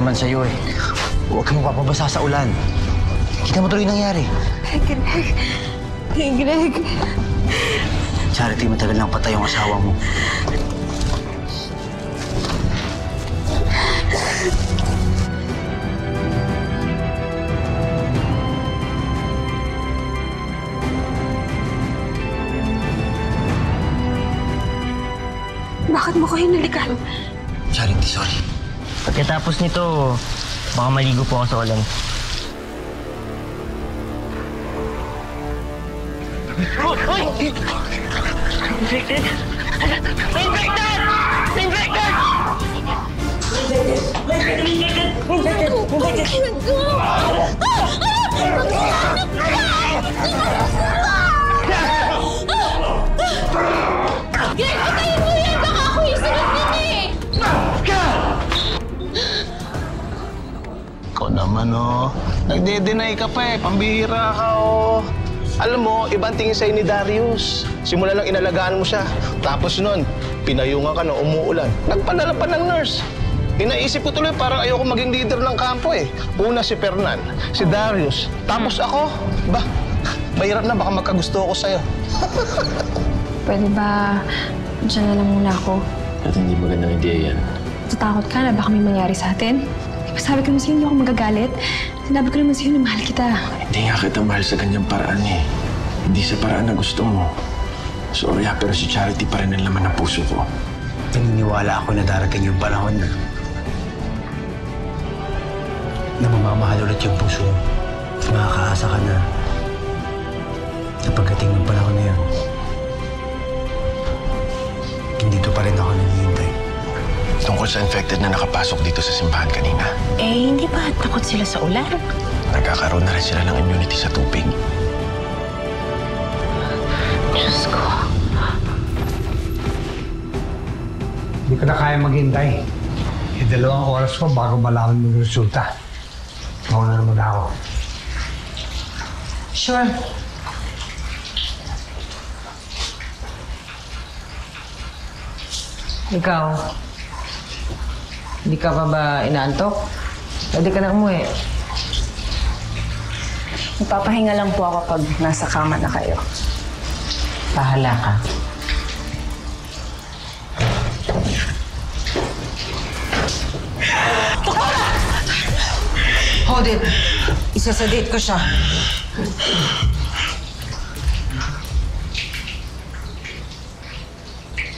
naman sa'yo eh. Huwag kang mapapabasa sa ulan. Kita mo tuloy nangyari. Greg. Charity, matagal nang patay yung asawa mo. Bakit mo ko hinalikan? Charity, sorry. Pagkatapos nito, baka maligo po ako sa ulan. Hoy! Infected! Infected! Infected! Greg, patayin mo yan! Baka ako yung sunod din eh! Ikaw naman, oh. Nagde-deny ka pa eh. Pambihira ka, oh. Alam mo, ibang tingin sa'yo ni Darius. Simula lang inalagaan mo siya. Tapos nun, pinayungan ka na umuulan. Nagpadala pa ng nurse. Inaisip ko tuloy parang ayoko maging leader ng kampo eh. Una si Fernan, si Darius, tapos ako. Ba, mahirap na, baka magkagusto ako sa'yo. Pwede ba dyan na lang muna ako? At hindi magandang idea yan. Tatakot ka na baka may mangyari sa atin? Sabi ko naman sa'yo, hindi ako magagalit. Sinabi ko naman sa'yo na mahal kita. Hindi nga kita mahal sa ganyang paraan eh. Hindi sa paraan na gusto mo. Sorry ha, pero si Charity pa rin ang laman ng puso ko. Naniniwala ako na darating yung panahon na mamamahal ulit yung puso mo. Makakaasa ka na sa pagdating ng panahon na yun. Dito pa rin ako naghihintay. Tungkol sa infected na nakapasok dito sa simbahan kanina. Eh, hindi ba takot sila sa ulan? Nagkakaroon na rin sila ng immunity sa tubig. Diyos ko. Hindi ko na kaya maghintay. 2 oras ko bago malaman mo yung resulta. Mauna naman ako. Sure. Ikaw, hindi ka pa ba inaantok? Pwede ka na umuwi. Magpapahinga lang po ako pag nasa kama na kayo. Bahala ka. Hold it. Isasadate ko siya.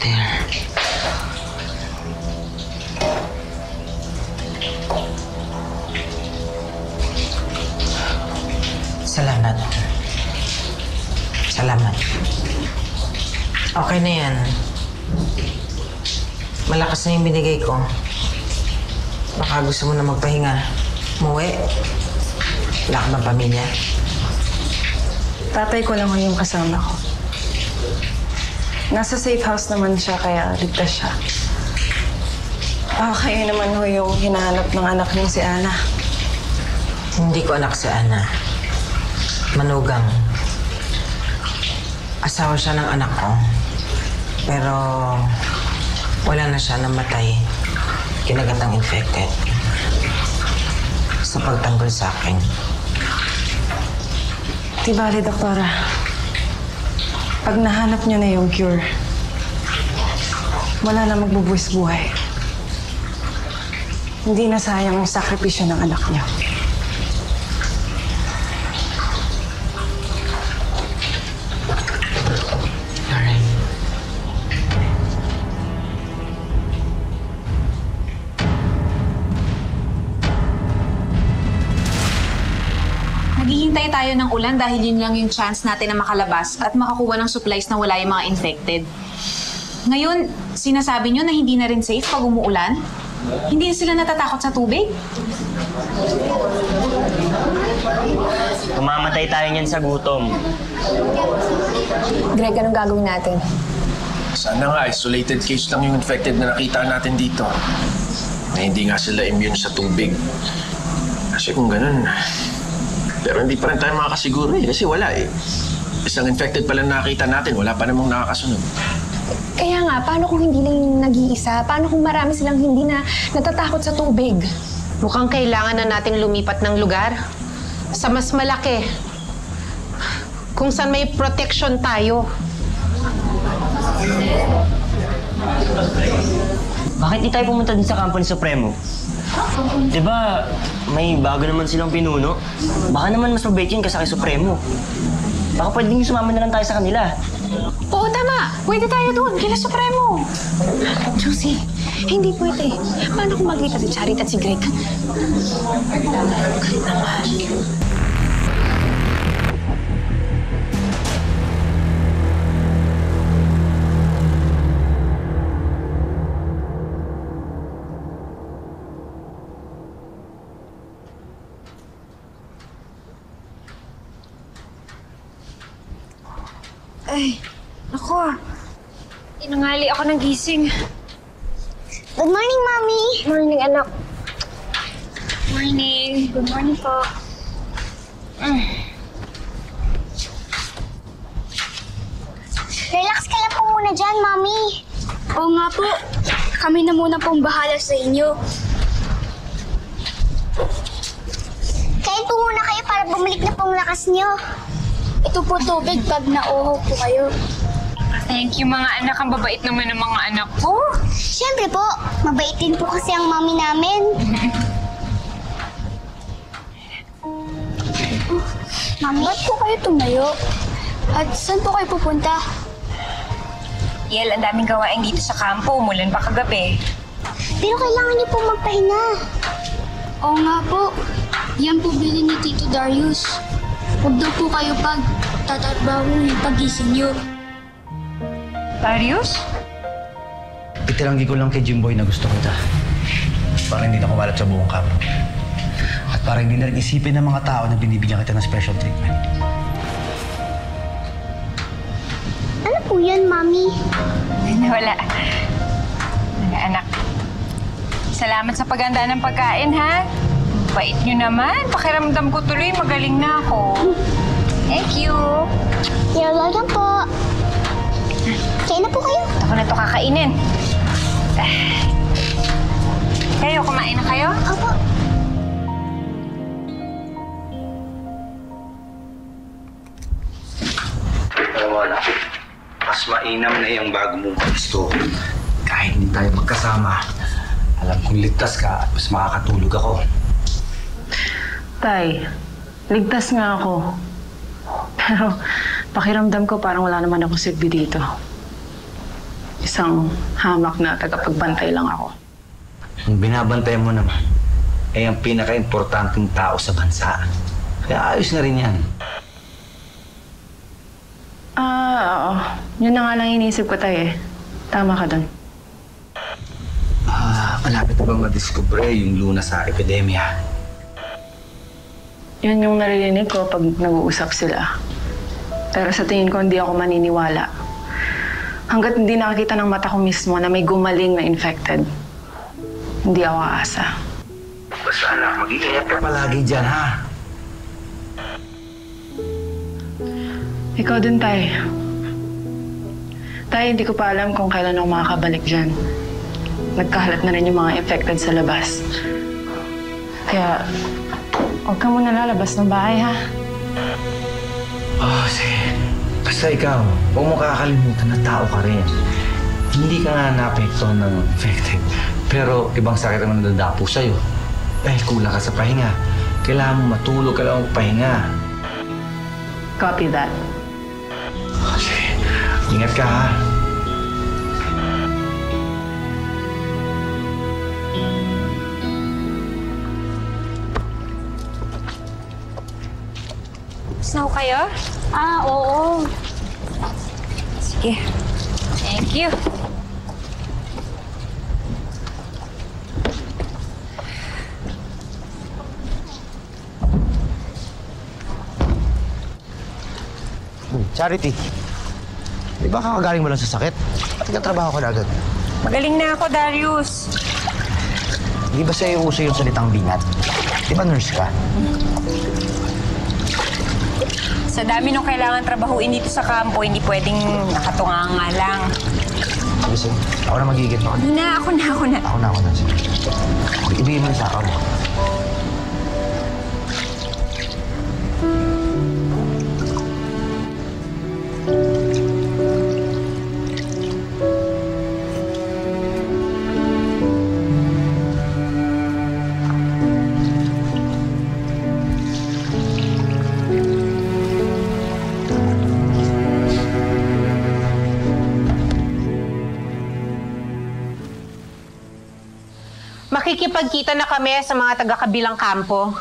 There. Salamat. Salamat. Okay na yan. Malakas na yung binigay ko. Baka gusto mo na magpahinga. Muwi. Wala ka bang pamilya? Tatay ko lang ho yung kasama ko. Nasa safe house naman siya, kaya ligtas siya. Kayo naman ho yung hinahanap ng anak niyo si Ana. Hindi ko anak si Ana. Manugang. Asawa siya ng anak ko. Pero wala na siya namatay. Kinagatang infected. Sa pagtanggol sa akin. Di bali, doktora. Pag nahanap niyo na yung cure, wala na magbubuwis buhay. Hindi na sayang ang sakripisyo ng anak niyo. Alright. Naghihintay tayo ng ulan dahil yun lang yung chance natin na makalabas at makakuha ng supplies na wala yung mga infected. Ngayon, sinasabi nyo na hindi na rin safe pag umuulan? Hindi na sila natatakot sa tubig? Mamamatay tayo niyan sa gutom. Greg, anong gagawin natin? Sana nga, isolated case lang yung infected na nakita natin dito. Na hindi nga sila immune sa tubig. Kasi kung ganun, pero hindi pa rin tayo makakasiguro eh. Kasi wala eh. Isang infected pala nakita natin, wala pa namang nakakasunod. Kaya nga, paano kung hindi lang yung nag-iisa? Paano kung marami silang hindi na natatakot sa tubig? Mukhang kailangan na nating lumipat ng lugar sa mas malaki. Kung saan may protection tayo. Bakit di tayo pumunta din sa kampo ni Supremo? Diba, may bago naman silang pinuno. Baka naman mas mabait yun kaysa kay Supremo. Baka pwedeng sumama na lang tayo sa kanila. Oo, tama. Pwede tayo doon, kila Supremo. Josie, hindi pwede. Paano kung magkita si Charity at si Greg? Naman. Ay, ako. Tinangali ako ng gising. Good morning, Mommy. Morning, anak. Morning. Good morning po. Relax ka lang po muna dyan, Mommy. Oo nga po. Kami na muna pong bahala sa inyo. Kain po muna kayo para bumalik na pong lakas niyo. Ito po tubig pag nauho po kayo. Thank you, mga anak. Ang babait naman ng mga anak ko. Siyempre po, mabait din po kasi ang Mommy namin. Ma'am, ba't po kayo tumayo? At saan po kayo pupunta? Yel, ang daming gawain dito sa kampo. Umulan pa kagabi. Pero kailangan niyo po magpahinga. Oo nga po. Yan po bilin ni Tito Darius. Huwag daw po kayo tatrabaho yung pagising niyo. Darius? Itilanggi ko lang kay Jimboy na gusto kita. Para hindi na kumalat sa buong kampo. At para hindi na rin isipin ng mga tao na binibigyan kita ng special treatment. Ano po yan, Mommy? Wala. Anak. Salamat sa paghanda ng pagkain, ha? Bait nyo naman. Pakiramdam ko tuloy, magaling na ako. Thank you. You're welcome po. Kain na po kayo. Ako na ito kakainin. Kayo, kumain na kayo? Opo. Wala. Mas mainam na yung bago mong gusto. Kahit hindi tayo magkasama, alam kong ligtas ka at mas makakatulog ako. Tay, ligtas nga ako. Pero pakiramdam ko parang wala naman ako silbi dito. Isang hamak na tagapagbantay lang ako. Ang binabantay mo naman ay ang pinaka-importanting tao sa bansa. Kaya ayos na rin yan. Oo. Yun na nga lang iniisip ko, Tay, eh. Tama ka dun. Malapit na bang madiskubre yung luna sa epidemya? Yun yung naririnig ko pag nag-uusap sila. Pero sa tingin ko, hindi ako maniniwala. Hanggat hindi nakakita ng mata ko mismo na may gumaling na infected, hindi ako aasa. Basta anak, mag-iingat ka palagi dyan, ha? Ikaw din, Tay. Tay, hindi ko pa alam kung kailan ako makakabalik dyan. Nagkahalat na rin yung mga infected sa labas. Kaya, huwag ka muna lalabas ng bahay, ha? Sige. Basta ikaw, huwag mo kakalimutan na tao ka rin. Hindi ka nga naapektuhan ng infected. Pero ibang sakit ang nadadapo sa'yo. Dahil kulang ka sa pahinga. Kailangan mo matulog, kailangan mo pahinga. Copy that. Sige. Ingat ka, ha? Snow kayo? Oo. Sige. Thank you. Charity, di ba kakagaling mo lang sa sakit? At nagtatrabaho ka na agad. Magaling na ako, Darius. Di ba sa'yo uso yung salitang binat? Di ba nurse ka? Sa dami nung kailangan trabahuin dito sa kampo, hindi pwedeng nakatunganga lang. Sige, ako na magigit mo. Hindi na, ako na. Ako na. Sige. Ibigay mo yung saka mo. Makikipagkita na kami sa mga taga-kabilang kampo.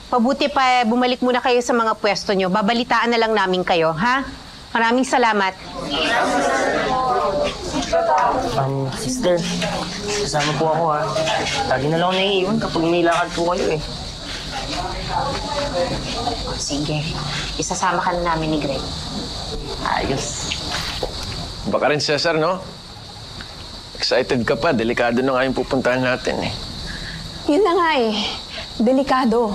Mabuti pa bumalik muna kayo sa mga pwesto nyo. Babalitaan na lang namin kayo, ha? Maraming salamat. Sister, kasama po ako ha. Lagi na lang ako naiiwan kapag may lakad po kayo eh. Sige, isasama ka na namin ni Greg. Ayos. Baka rin, Cesar, no? Excited ka pa. Delikado na nga yung pupuntahan natin eh. Yun na nga eh. Delikado.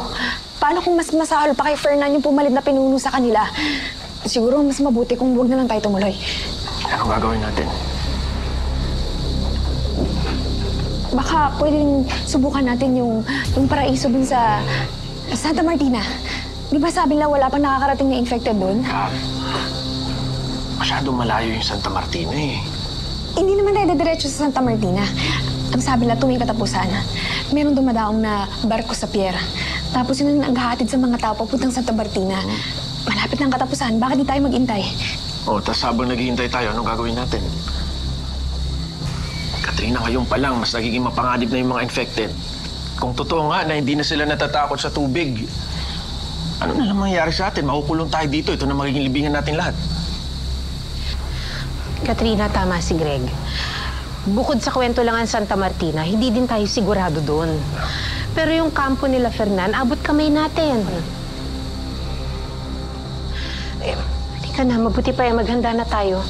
Paano kung mas masahol pa kay Fernan yung pumalit na pinuno sa kanila? Siguro mas mabuti kung huwag na lang tayo tumuloy. Anong gagawin natin? Baka pwedeng subukan natin yung paraiso dun sa Santa Martina. Di ba sabi nila wala pang nakakarating na infected dun? Masyadong malayo yung Santa Martina eh. Hindi naman tayo diretso sa Santa Martina. Ang sabi nila tuwing katapusan, meron dumadaong na barko sa pier. Tapos yun ang naghahatid sa mga tao papuntang Santa Martina. Malapit ng katapusan, bakit di tayo mag-intay? Tas habang naghihintay tayo, anong gagawin natin? Katrina, ngayon pa lang, mas nagiging mapanganib na yung mga infected. Kung totoo nga na hindi na sila natatakot sa tubig, ano na lang mangyayari sa atin? Makukulong tayo dito. Ito na magiging libingan natin lahat. Katrina, tama si Greg. Bukod sa kwento lang ang Santa Martina, hindi din tayo sigurado doon. Pero yung kampo nila Fernan, abot kamay natin. Halika na, mabuti pa maghanda na tayo.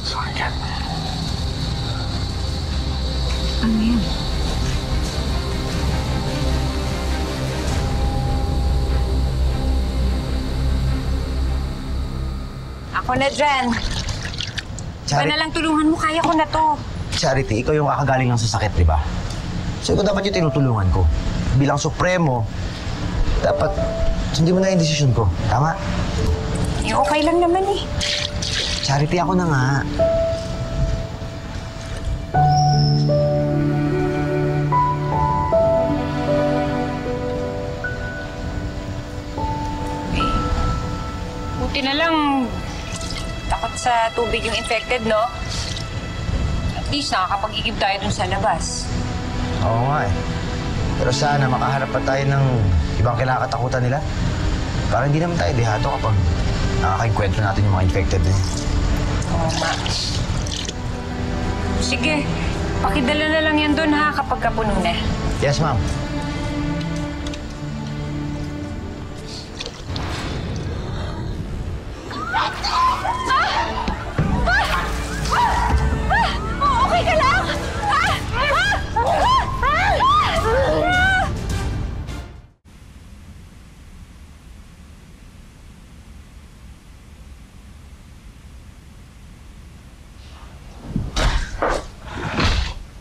Sorry, Kat. Ano yan? Ako na dyan. Ba na lang tulungan mo, kaya ko na to. Charity, ikaw yung kakagaling ng sasakit, di ba? So ikaw dapat yung tinutulungan ko. Bilang supremo, dapat sundin mo na yung desisyon ko. Tama? Okay lang naman eh. Charity, ako na nga. Buti na lang takot sa tubig yung infected, no? At least nakakapag-igib tayo dun sa labas. Oo nga eh. Pero sana makaharap pa tayo ng ibang kinakatakutan nila. Para hindi naman tayo dehado kapag nakakakwento natin yung mga infected eh. Oo nga. Sige, pakidala na lang yan dun ha kapag kapuno na. Yes, ma'am. Okay ka lang?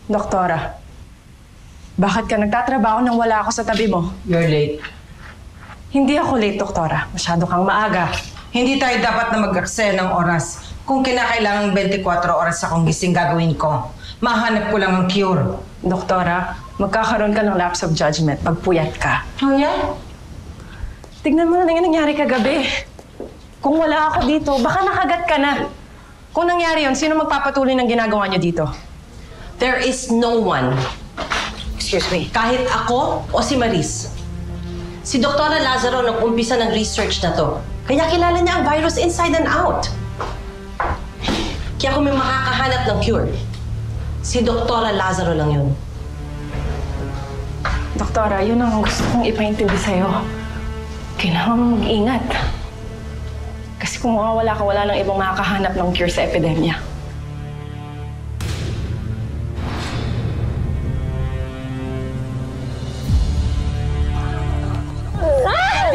Doktora, bakit ka nagtatrabaho nang wala ako sa tabi mo? You're late. Hindi ako late, Doktora. Masyado kang maaga. Hindi tayo dapat na mag-aksaya ng oras. Kung kinakailangan 24 oras akong gising gagawin ko, mahanap ko lang ang cure. Doktora, magkakaroon ka ng lapse of judgment pag puyat ka. Oh, yeah? Tignan mo na yung nangyari kagabi. Kung wala ako dito, baka nakagat ka na. Kung nangyari yun, sino magpapatuloy ng ginagawa niyo dito? There is no one. Excuse me. Kahit ako o si Maris. Si Dr. Lazaro nag-umpisa ng research na to. Kaya kilala niya ang virus inside and out. Kaya kung may makakahanap ng cure, si Dr. Lazaro lang yun. Doktora, yun ang gusto kong ipaintindi sa'yo. Kailangan mo mag-ingat. Kasi kung mawawala ka, wala nang ibang makakahanap ng cure sa epidemya.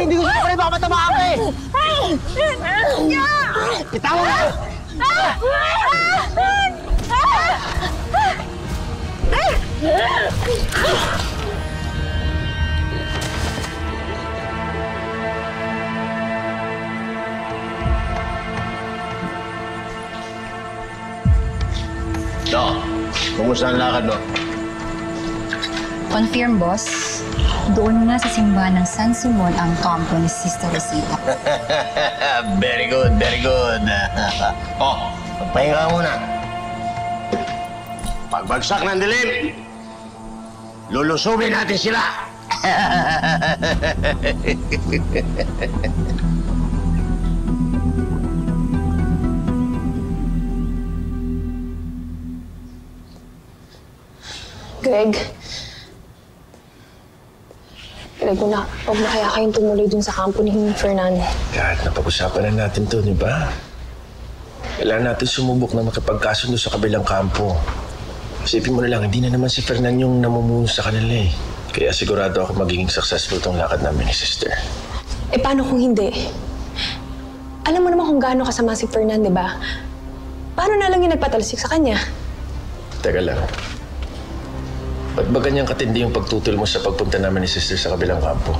Hindi ko siya baka matamaan ka eh! Bitawan mo! No, kumusta ang lakad mo? Confirm, boss. Doon na sa simbahan ng San Simon ang kampo ni Sister Rosita. Very good, very good. Oh, magpahinga muna. Pagbagsak ng dilim, lulusubin natin sila. Greg, huwag na kaya kayong tumuloy dun sa kampo ni Fernando. Kahit napag-usapan na natin to, di ba? Kailangan natin sumubok na makipagkasundo sa kabilang kampo. Isipin mo na lang, hindi na naman si Fernan yung namumuno sa kanila eh. Kaya sigurado ako magiging successful tong lakad namin ni Sister. Eh, paano kung hindi? Alam mo naman kung gaano kasama si Fernan, di ba? Paano na lang yung nagpatalsik sa kanya? Teka lang. Ba't ba ganyang katindi yung pagtutol mo sa pagpunta namin ni Sister sa kabilang kampo?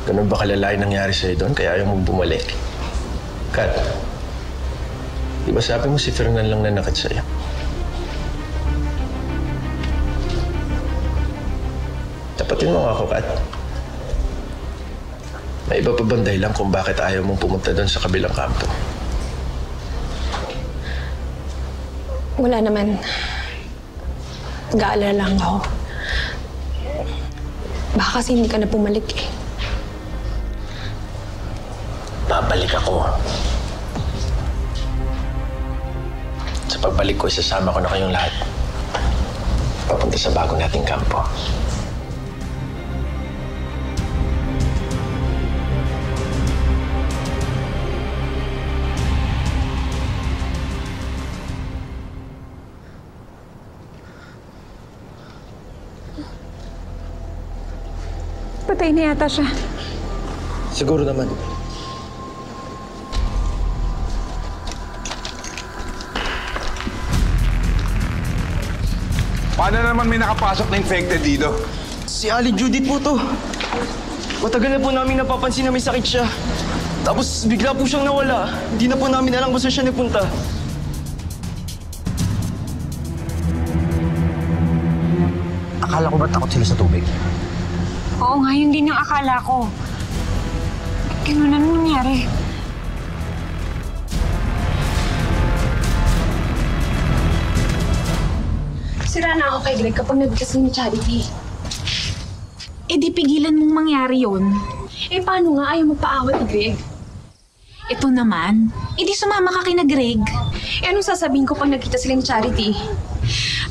Ganun ba kalalay nangyari sa'yo doon kaya ayaw mong bumalik? Kat, di ba sabi mo si Fernan lang nanakit sa'yo? Tapatin mo ako, Kat. May iba pa bang dahilan kung bakit ayaw mong pumunta doon sa kabilang kampo? Wala naman. Nag-aalala lang ako. Baka kasi hindi ka na pumalik eh. Babalik ako. Sa pagbalik ko, isasama ko na kayong lahat. Papunta sa bago nating kampo. Patay na yata siya. Siguro naman. Paano naman may nakapasok na infected dito? Si Aling Judith po to. Matagal na po namin napapansin na may sakit siya. Tapos bigla po siyang nawala. Hindi na po namin alam kung saan siya nagpunta. Akala ko ba takot sila sa tubig? Oo nga, yun din ang akala ko. Ganun na nangyari. Sira na ako kay Greg kapag nagkasal ni Charity. Eh di pigilan mong mangyari yun. Eh paano nga ayaw magpaawat ni Greg? Ito naman, eh di sumama ka kina Greg. Eh anong sasabihin ko pag nakita sila ni Charity?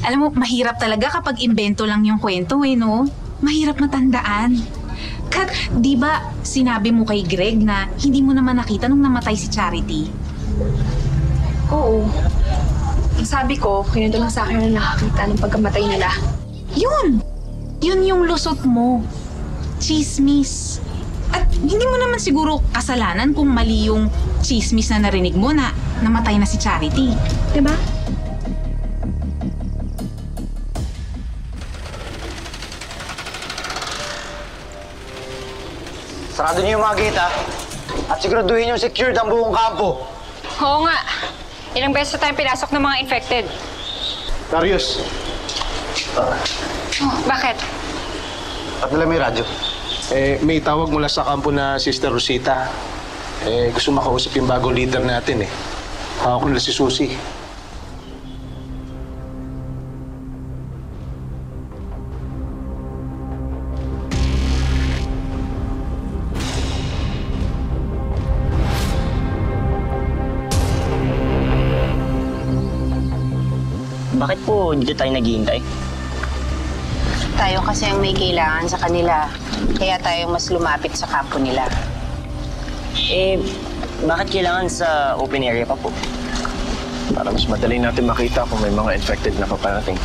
Alam mo, mahirap talaga kapag imbento lang yung kwento eh, no? Mahirap matandaan. Kat, di ba sinabi mo kay Greg na hindi mo naman nakita nung namatay si Charity? Oo. Ang sabi ko, kinundo lang sa akin na nakakita ng pagkamatay nila. Yun! Yun yung lusot mo. Chismis. At hindi mo naman siguro kasalanan kung mali yung chismis na narinig mo na namatay na si Charity. Diba? Sarado niyo yung mga gate, ha? At siguraduhin niyo secured ang buong kampo. Oo nga. Ilang beses na tayong pinasok ng mga infected. Darius. Bakit? At nila may radyo. May tawag mula sa kampo na Sister Rosita. Gusto makausap yung bagong leader natin eh. Hawak nila si Susie. Bakit po dito tayo naghihintay? Tayo kasi ang may kailangan sa kanila. Kaya tayo mas lumapit sa kampo nila. Eh, bakit kailangan sa open area pa po? Para mas madali natin makita kung may mga infected na paparating.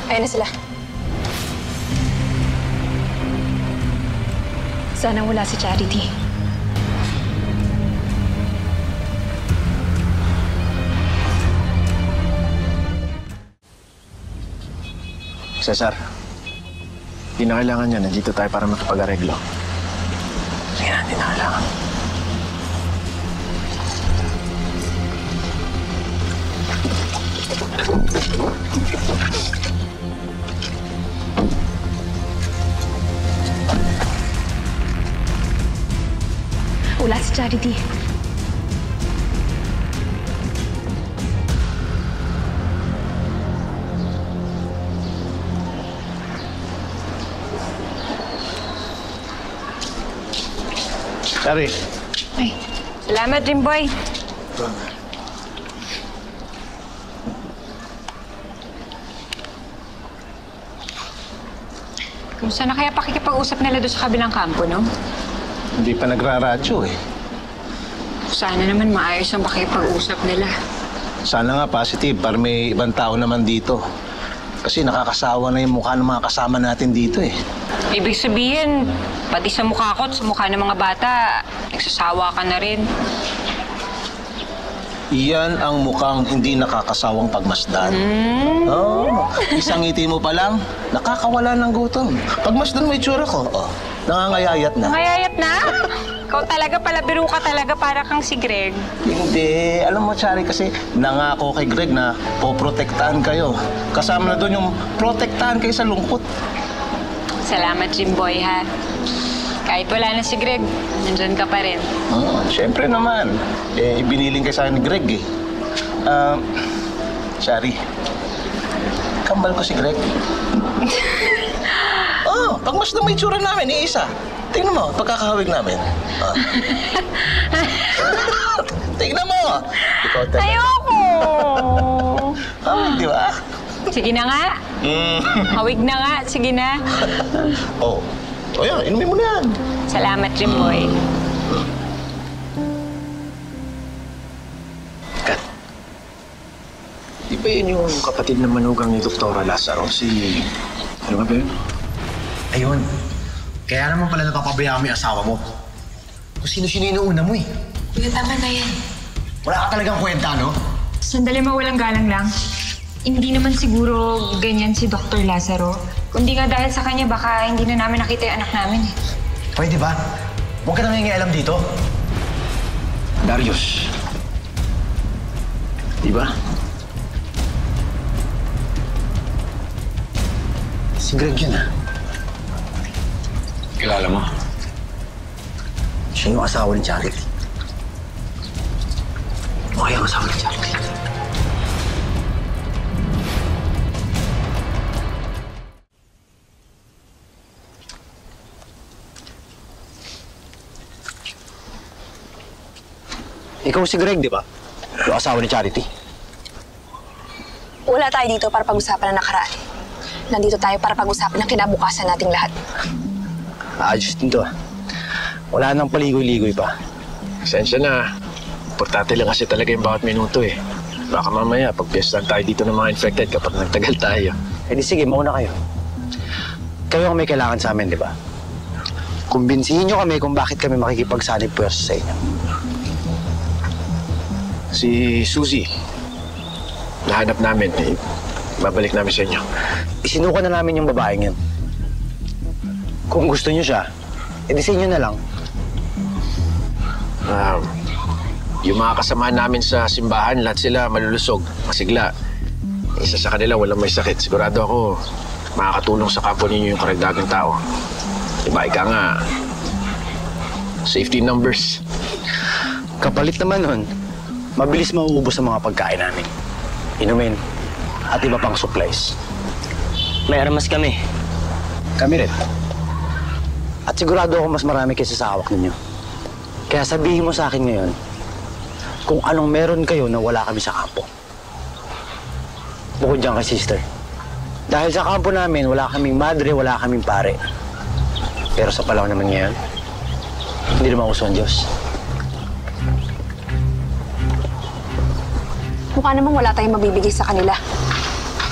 Ayun na sila. Sana wala si Charity. Cesar, hindi na kailangan yan. Nandito tayo para makipag-areglo. Sige na, hindi na kailangan. Wala si Charity. Sorry. Ay, salamat, Jimboy. Kumusta na kaya pakikipag-usap nila doon sa kabilang kampo, no? Hindi pa nagraradyo eh. Sana naman maayos ang pakikipag-usap nila. Sana nga positive para may ibang tao naman dito. Kasi nakakasawa na yung mukha ng mga kasama natin dito eh. Ibig sabihin, pati sa mukha ko at sa mukha ng mga bata, nagsasawa ka na rin. Iyan ang mukhang hindi nakakasawang pagmasdan. Oh, isang ngiti mo pa lang, nakakawala ng gutom. Pagmasdan mo itsura ko, nangangayayat na. Nangayayat na? Ikaw talaga, palabiro ka talaga para kang si Greg. Hindi. Alam mo, Chari, kasi nangako kay Greg na poprotektahan kayo. Kasama na doon yung protektahan kayo sa lungkot. Salamat, Jimboy, ha? Kahit wala na si Greg, nandyan ka pa rin. Siyempre naman. Ibiniling kayo sa akin ni Greg eh. Shari, kambal ko si Greg. Pagmas na may tsura namin, isa. Tingnan mo, pagkakahawig namin. Tingnan mo! Ikaw talaga. Ayoko! Hawig, di ba? Sige na nga. Hawig na nga. Sige na. O yan, inumin mo na yan. Salamat, Jimboy. Kat, di ba yun yung kapatid na manugang ni Doktora Lazaro? Ano ba yun? Ayun. Kaya naman pala napapabayaan mo yung asawa mo. Kung sino-sino inuuna mo eh. Kuya, tama na yan. Wala ka talagang kwenta, no? Sandali, mawalang galang lang. Hindi naman siguro ganyan si Dr. Lazaro. Kundi nga dahil sa kanya, baka hindi na namin nakita yung anak namin eh. Pwede ba? Huwag ka na nangyayalam dito. Darius. Di ba? Si Greg yun, ha? Kilala mo? Siya yung asawa ni Charity. O kaya ang asawa ni Charity. Ikaw si Greg, di ba? Yung asawa ni Charity. Wala tayo dito para pag-usapan na nakaraan. Nandito tayo para pag-usapan ng kinabukasan nating lahat. Ayos din to. Wala nang paligoy-ligoy pa. Pasensya na. Importante lang kasi talaga yung bawat minuto eh. Baka mamaya, pagpiestan tayo dito ng mga infected kapag nagtagal tayo. Eh di sige, mauna kayo. Kayo ang may kailangan sa amin, di ba? Kumbinsihin nyo kami kung bakit kami makikipagsanib puwersa sa inyo. Si Suzy, nahanap namin eh. Babalik namin sa inyo. Isinuka na namin yung babaeng yun. Kung gusto nyo siya, edi sa inyo na lang. Yung mga kasama namin sa simbahan, lahat sila malulusog, masigla. Isa sa kanila walang may sakit. Sigurado ako, makakatulong sa kapwa ninyo yung karagdagang tao. Diba, ika nga, safety numbers. Kapalit naman nun, mabilis mauubos ang mga pagkain namin. Inumin at iba pang supplies. May armas kami. Kami rin. At sigurado ako mas marami kaysa sa hawak ninyo. Kaya sabihin mo sa akin ngayon kung anong meron kayo na wala kami sa kampo. Bukod dyan kay sister. Dahil sa kampo namin, wala kaming madre, wala kaming pare. Pero sa panahon naman ngayon, hindi naman uso ang Diyos. Mukha namang wala tayong mabibigay sa kanila.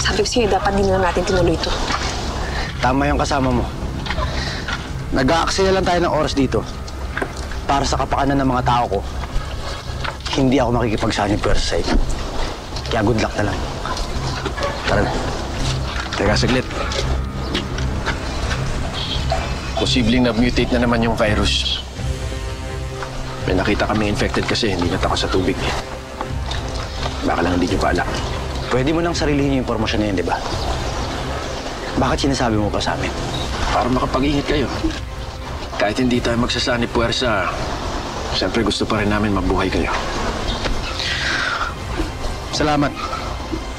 Sabi ko sa'yo, dapat din lang natin tinuloy ito. Tama yung kasama mo. Nag-aaksaya lang tayo ng oras dito para sa kapakanan ng mga tao ko. Hindi ako makikipagsanib puwersa sa inyo. Kaya good luck na lang. Tara na. Teka, saglit. Posibleng na-mutate na naman yung virus. May nakita kami infected kasi hindi nataka sa tubig. Baka lang hindi nyo pala. Pwede mo nang sarilihin yung impormasyon na yun, di ba? Bakit sinasabi mo pa sa amin? Para makapag-ingat kayo. Kahit hindi tayo magsasanib puwersa, siyempre gusto pa rin namin mabuhay kayo. Salamat.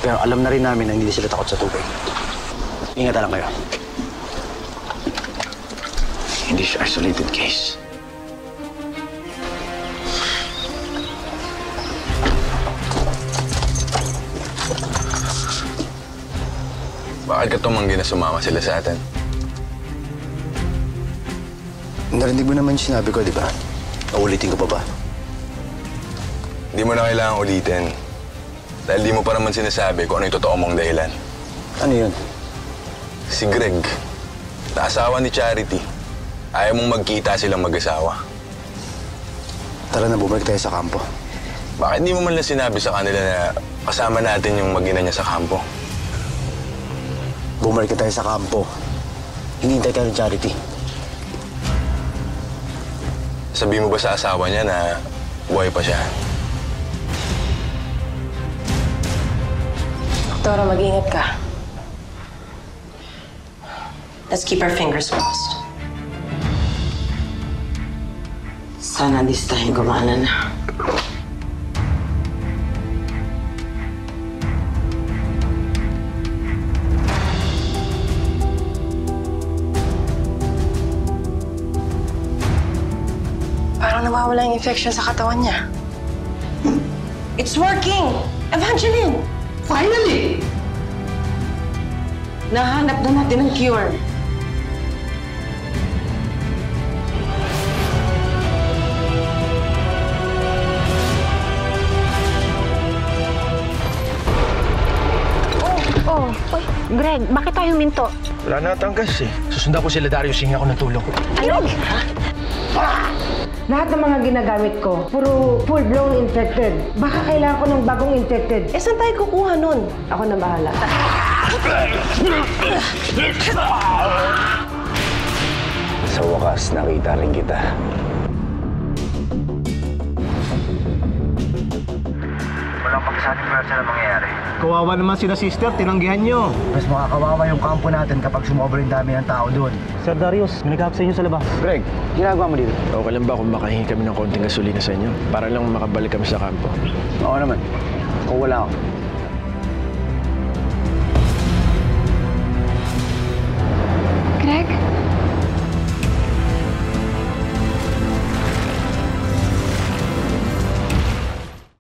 Pero alam na rin namin na hindi sila takot sa tubig. Ingat na lang kayo. Hindi siya isolated case. Bakit ka tumanggi na sumama sila sa atin? Narinig mo naman yung sinabi ko, di ba? Uulitin ko pa ba? Hindi mo na kailangang ulitin. Dahil di mo pa naman sinasabi kung ano yung totoo mong dahilan. Ano yun? Si Greg, na asawa ni Charity. Ayaw mong magkita silang mag-asawa. Tara na, bumalik tayo sa kampo. Bakit di mo man lang sinabi sa kanila na kasama natin yung mag-ina niya sa kampo? Bumalik tayo sa kampo. Hinihintay tayo ng Charity. Sabi mo ba sa asawa niya na buhay pa siya? Doktora, mag-ingat ka. Let's keep our fingers crossed. Sana this time gumana na. Parang nawawala yung infection sa katawan niya. It's working! Evangeline! Finally! Nahanap na natin ang cure. Uy, Greg, bakit tayo minto? Wala na tanggas eh. Susundan ko sila Darius, hinga ko ng tulong. Ano? Lahat ng mga ginagamit ko, puro full-blown infected. Baka kailangan ko ng bagong infected. Eh, saan tayo kukuha nun? Ako na bahala. Sa wakas, nakita rin kita. Walang pagsasabi pwersa na mangyayari. Kawawa naman sila sister, tinanggihan nyo. Mas makakawawa yung kampo natin kapag sumobra yung dami ng tao doon. Sir Darius, may nag-ahap sa inyo sa labas. Greg, ginagawa mo dito? Okay lang ba kung makahingi kami ng konting gasolina sa inyo? Para lang makabalik kami sa kampo. Oo naman. Kung wala ako.